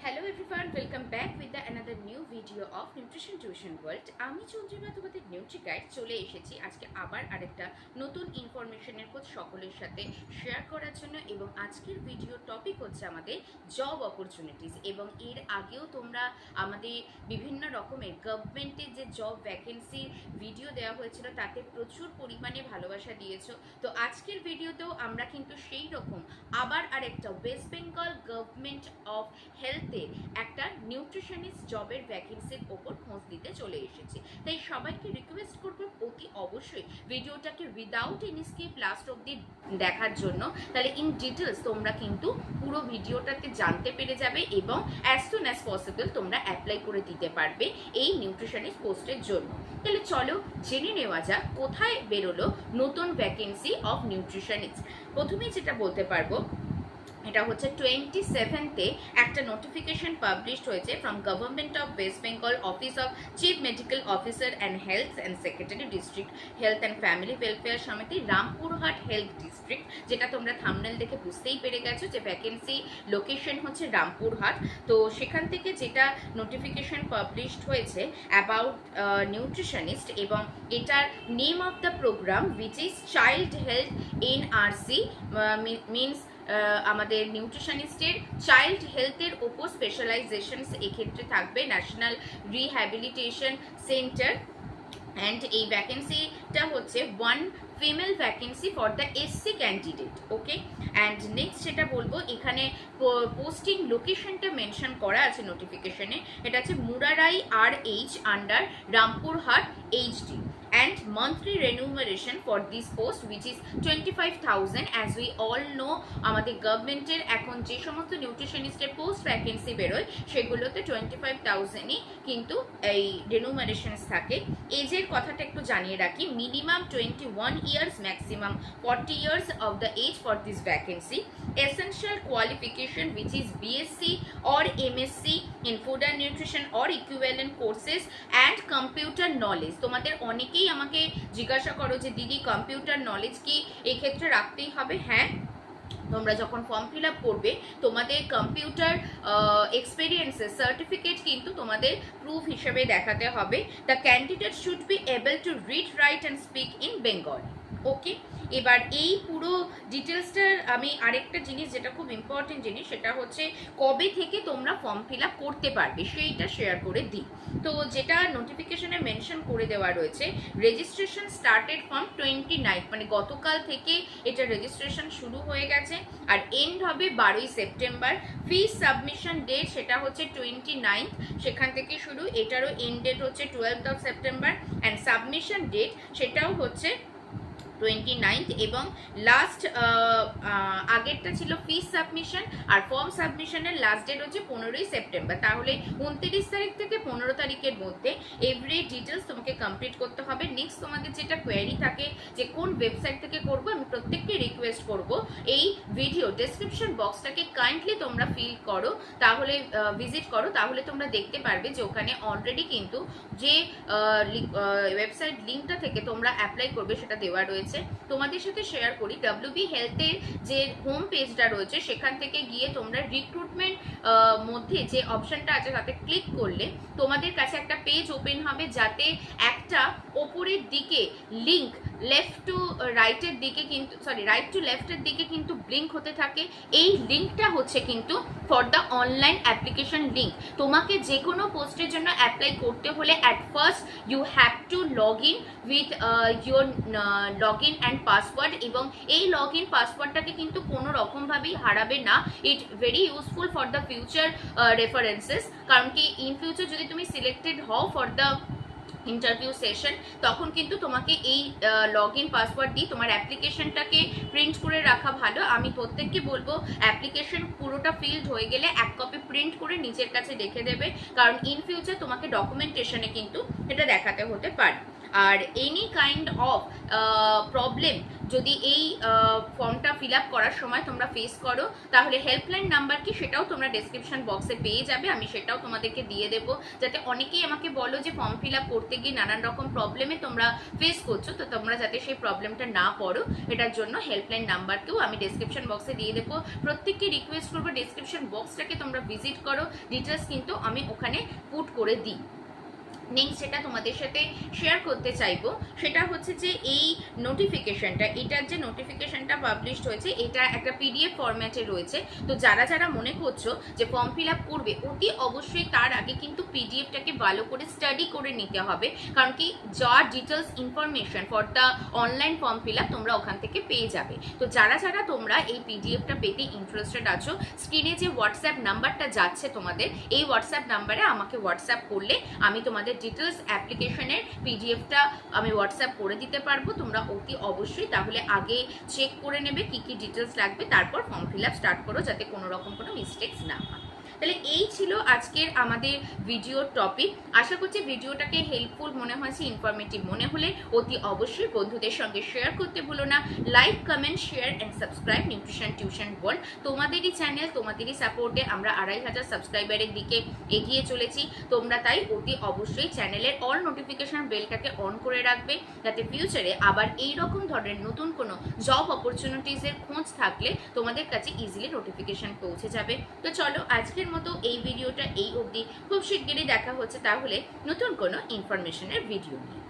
Hello everyone, welcome back with another new video of Nutrition Tuition World. আমি চন্দ্রিমা তোমাদের Nutri guide চলে এসেছি আজকে আবার আরেকটা নতুন ইনফরমেশনের খোঁজ সকলের সাথে শেয়ার করার জন্য। এবং আজকের ভিডিও টপিক হচ্ছে আমাদের জব অপরচুনিটিস। এবং এর আগেও তোমরা আমাদের বিভিন্ন রকমের গভর্নমেন্টের যে জব ভ্যাকেন্সির ভিডিও দেওয়া হয়েছিল তাতে প্রচুর পরিমাণে ভালোবাসা দিয়েছো। তো আজকের ভিডিওতেও আমরা কিন্তু সেই রকম আবার আরেকটা West Bengal government of health একটা নিউট্রিশনিস্ট জবের ভ্যাকেন্সির ওপর খোঁজ দিতে চলে এসেছি। তাই সবাইকে রিকোয়েস্ট করব অতি অবশ্যই ভিডিওটাকে উইদাউট এনি স্কিপ লাস্ট অবধি দেখার জন্য। তাহলে ইন ডিটেলস তোমরা কিন্তু পুরো ভিডিওটাতে জানতে পেরে যাবে এবং অ্যাজ সুন অ্যাজ পসিবল তোমরা অ্যাপ্লাই করে দিতে পারবে এই নিউট্রিশনিস্ট পোস্টের জন্য। তাহলে চলো জেনে নেওয়া যাক কোথায় বেরোলো নতুন ভ্যাকেন্সি অফ নিউট্রিশনিস্ট। প্রথমেই যেটা বলতে পারবো এটা হচ্ছে 27-তে একটা নোটিফিকেশন পাবলিশড হয়েছে from government of West Bengal office of chief medical officer and health and secretary district health and family welfare সমিতি রামপুরহাট হেলথ ডিস্ট্রিক্ট, যেটা তোমরা থাম্বনেল দেখে বুঝতেই পেরে গেছো যে ভ্যাকেন্সি লোকেশন হচ্ছে রামপুরহাট। তো সেখান থেকে যেটা নোটিফিকেশন পাবলিশড হয়েছে অ্যাবাউট নিউট্রিশনিস্ট, এবং এটার name of the programme which is child health NRC means আমাদের নিউট্রিশনিস্টের চাইল্ড হেলথের ওপর স্পেশালাইজেশনস এক্ষেত্রে থাকবে ন্যাশনাল রিহ্যাবিলিটেশন সেন্টার। অ্যান্ড এই ভ্যাকেন্সিটা হচ্ছে one female vacancy for the SC candidate. Okay, and next যেটা বলবো এখানে পোস্টিং লোকেশনটা মেনশন করা আছে নোটিফিকেশনে। এটা হচ্ছে Murarai RH under Rampurhat HD, and monthly remuneration for this post which is 25,000. as we all know আমাদের গভর্নমেন্টের এখন যে সমস্ত নিউট্রিশনিস্টের পোস্ট ভ্যাকেন্সি বেরোয় সেগুলোতে 25,000ই কিন্তু এই রেনুমারেশনস থাকে। এজের কথাটা একটু জানিয়ে রাখি, minimum 21 years, maximum 40 years of the age for this vacancy. Essential qualification which is BSc or MSc in food and nutrition or equivalent courses and computer knowledge. তোমাদের অনেকেই আমাকে জিজ্ঞাসা করো যে দিদি কম্পিউটার নলেজ কি এই ক্ষেত্রে রাখতেই হবে? হ্যাঁ, তোমরা যখন ফর্ম ফিল আপ করবে তোমাদের কম্পিউটার এক্সপিরিয়েন্সের সার্টিফিকেট কিন্তু তোমাদের প্রুফ হিসেবে দেখাতে হবে। The candidate should be able to read, write and speak in Bengali. Okay, এবার এই পুরো ডিটেলসটার আমি আরেকটা জিনিস যেটা খুব ইম্পর্টেন্ট জিনিস সেটা হচ্ছে কবে থেকে তোমরা ফর্ম ফিল আপ করতে পারবে সেইটা শেয়ার করে দিই। তো যেটা নোটিফিকেশনে মেনশন করে দেওয়া রয়েছে, রেজিস্ট্রেশন স্টার্টেড ফ্রম 29, মানে গতকাল থেকে এটা রেজিস্ট্রেশন শুরু হয়ে গেছে আর এন্ড হবে 12ই সেপ্টেম্বর। ফিস সাবমিশন ডেট সেটা হচ্ছে 29, সেখান থেকে শুরু, এটারও এন্ড ডেট হচ্ছে 12th of September, and submission date সেটাও হচ্ছে 29 এবং লাস্ট আগেরটা ছিল ফিস সাবমিশন আর ফর্ম সাবমিশনের লাস্ট ডেট হচ্ছে 15ই সেপ্টেম্বর। তাহলে 29 তারিখ থেকে 15 তারিখের মধ্যে এভরি ডিটেলস তোমাকে কমপ্লিট করতে হবে। নেক্সট তোমাদের যেটা কোয়েরি থাকে যে কোন ওয়েবসাইট থেকে করবো, আমি প্রত্যেককে রিকোয়েস্ট করব এই ভিডিও ডেসক্রিপশন বক্সটাকে কাইন্ডলি তোমরা ফিল করো, তাহলে ভিজিট করো, তাহলে তোমরা দেখতে পারবে যে ওখানে অলরেডি কিন্তু যে ওয়েবসাইট লিঙ্কটা থেকে তোমরা অ্যাপ্লাই করবে সেটা দেওয়া রয়েছে। তোমাদের সাথে শেয়ার করি, WB হেলথের যে হোম পেজটা রয়েছে সেখান থেকে গিয়ে তোমরা রিক্রুটমেন্ট মধ্যে যে অপশনটা আছে তাতে ক্লিক করলে তোমাদের কাছে একটা পেজ ওপেন হবে যাতে একটা ওপরের দিকে লিঙ্ক লেফট টু রাইটের দিকে কিন্তু রাইট টু লেফটের দিকে কিন্তু ব্লিঙ্ক হতে থাকে। এই লিঙ্কটা হচ্ছে কিন্তু for the online application link. তোমাকে যে কোনো পোস্টের জন্য অ্যাপ্লাই করতে হলে at first you have to log in with your log in and password, এবং এই লগ ইন পাসওয়ার্ডটাকে কিন্তু কোনো রকমভাবেই হারাবে না। It very useful for the future references, কারণ কি ইন ফিউচার যদি তুমি সিলেক্টেড হও ফর দ্য ইন্টারভিউ সেশন তখন কিন্তু তোমাকে এই লগ ইন পাসওয়ার্ড দিয়ে তোমার অ্যাপ্লিকেশনটাকে প্রিন্ট করে রাখা ভালো। আমি প্রত্যেককে বলবো অ্যাপ্লিকেশন পুরোটা ফিল্ড হয়ে গেলে এক কপি প্রিন্ট করে নিজের কাছে রেখে দেবে, কারণ ইন ফিউচার তোমাকে ডকুমেন্টেশনে কিন্তু এটা দেখাতে হতে পারে। আর এনি কাইন্ড অফ প্রবলেম যদি এই ফর্মটা ফিল আপ করার সময় তোমরা ফেস করো, তাহলে হেল্পলাইন নাম্বার কি সেটাও তোমরা ডেসক্রিপশন বক্সে পেয়ে যাবে, আমি সেটাও তোমাদেরকে দিয়ে দেবো। যাতে অনেকেই আমাকে বলো যে ফর্ম ফিল আপ করতে গিয়ে নানান রকম প্রবলেমে তোমরা ফেস করছো, তো তোমরা যাতে সেই প্রবলেমটা না পড়ো এটার জন্য হেল্পলাইন নাম্বারকেও আমি ডেসক্রিপশন বক্সে দিয়ে দেবো। প্রত্যেককে রিকোয়েস্ট করবো ডেসক্রিপশন বক্সটাকে তোমরা ভিজিট করো, ডিটেলস কিন্তু আমি ওখানে পুট করে দিই। নেক্সট যেটা তোমাদের সাথে শেয়ার করতে চাইবো সেটা হচ্ছে যে এই নোটিফিকেশনটা, এটার যে নোটিফিকেশনটা পাবলিশড হয়েছে এটা একটা পিডিএফ ফরম্যাটে রয়েছে। তো যারা যারা মনে করছো যে ফর্ম ফিল আপ করবে, অতি অবশ্যই তার আগে কিন্তু পিডিএফটাকে ভালো করে স্টাডি করে নিতে হবে, কারণ কি যা details information for the online form fill up তোমরা ওখান থেকে পেয়ে যাবে। তো যারা যারা তোমরা এই পিডিএফটা পেতে ইন্টারেস্টেড আছো, স্ক্রিনে যে হোয়াটসঅ্যাপ নাম্বারটা যাচ্ছে তোমাদের, এই হোয়াটসঅ্যাপ নাম্বারে আমাকে হোয়াটসঅ্যাপ করলে আমি তোমাদের ডিটেলস অ্যাপ্লিকেশনের পিডিএফটা আমি হোয়াটসঅ্যাপ করে দিতে পারবো। তোমরা অতি অবশ্যই তাহলে আগে চেক করে নেবে কি কি ডিটেলস লাগবে, তারপর ফর্ম ফিল আপ স্টার্ট করো যাতে কোনো রকম কোনো মিস্টেকস না হয়। তাহলে এই ছিল আজকের আমাদের ভিডিওর টপিক। আশা করছি ভিডিওটাকে হেল্পফুল মনে হয়েছে, ইনফরমেটিভ মনে হলে অতি অবশ্যই বন্ধুদের সঙ্গে শেয়ার করতে ভুলো না। Like, comment, share and subscribe nutrition tuition world. তোমাদেরই চ্যানেল, তোমাদেরই সাপোর্টে আমরা 2500 সাবস্ক্রাইবারের দিকে এগিয়ে চলেছি। তোমরা তাই অতি অবশ্যই চ্যানেলের অল নোটিফিকেশন বেলটাকে অন করে রাখবে, যাতে ফিউচারে আবার এই রকম ধরনের নতুন কোনো জব অপরচুনিটিসের খোঁজ থাকলে তোমাদের কাছে ইজিলি নোটিফিকেশন পৌঁছে যাবে। তো চলো আজকের মতো এই ভিডিওটা এই অবধি, খুব শিগগিরই দেখা হচ্ছে তাহলে নতুন কোনো ইনফরমেশনের ভিডিও নিয়ে।